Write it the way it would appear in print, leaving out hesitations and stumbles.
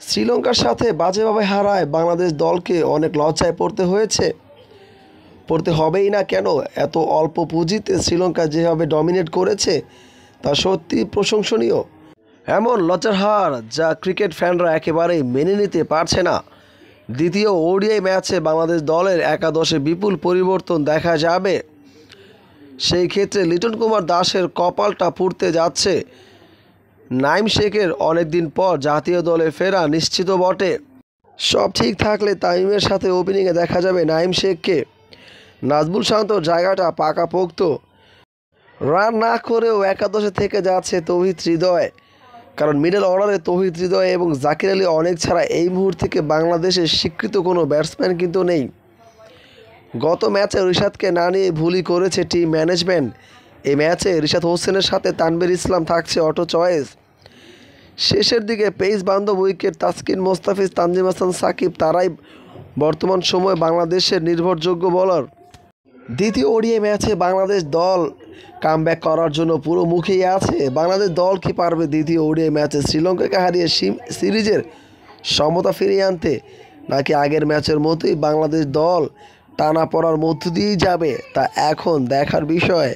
শ্রীলঙ্কার সাথে বাজেভাবে হারায় বাংলাদেশ দলকে অনেক লজ্জায় পড়তে হবেই না কেন। এত অল্প পুঁজিতে শ্রীলঙ্কা যেভাবে ডমিনেট করেছে তা সত্যি প্রশংসনীয়। এমন লজ্জার হার যা ক্রিকেট ফ্যানরা একেবারেই মেনে নিতে পারছে না। দ্বিতীয় ওডিআই ম্যাচে বাংলাদেশ দলের একাদশে বিপুল পরিবর্তন দেখা যাবে। সেই ক্ষেত্রে লিটন কুমার দাসের কপালটা পুড়তে যাচ্ছে। নাঈম শেখের অনেকদিন পর জাতীয় দলে ফেরা নিশ্চিত বটে। সব ঠিক থাকলে তামিমের সাথে ওপেনিংয়ে দেখা যাবে নাঈম শেখকে। নাজমুল শান্তর জায়গাটা পাকাপোক্ত। রান না করেও একাদশে থেকে যাচ্ছে তৌহিদ হৃদয়, কারণ মিডল অর্ডারে তৌহিদ হৃদয় এবং জাকির আলী অনেক ছাড়া এই মুহূর্তে থেকে বাংলাদেশের স্বীকৃত কোনো ব্যাটসম্যান কিন্তু নেই। গত ম্যাচে রিশাদকে না নিয়ে ভুলই করেছে টিম ম্যানেজমেন্ট। এই ম্যাচে রিশাদ হোসেনের সাথে তানভীর ইসলাম থাকছে অটো চয়েস। শেষের দিকে পেস বান্ধব উইকেট তাসকিন, মোস্তাফিজ, তানজিম হাসান, সাকিব তারাই বর্তমান সময়ে বাংলাদেশের নির্ভরযোগ্য বোলার। দ্বিতীয় ওডিআই ম্যাচে বাংলাদেশ দল কামব্যাক করার জন্য পুরো মুখিয়ে আছে। বাংলাদেশ দল কি পারবে দ্বিতীয় ওডিআই ম্যাচে শ্রীলঙ্কাকে হারিয়ে সিরিজের সমতা ফিরিয়ে আনতে, নাকি আগের ম্যাচের মতোই বাংলাদেশ দল টানা পড়ার মধ্য দিয়েই যাবে, তা এখন দেখার বিষয়।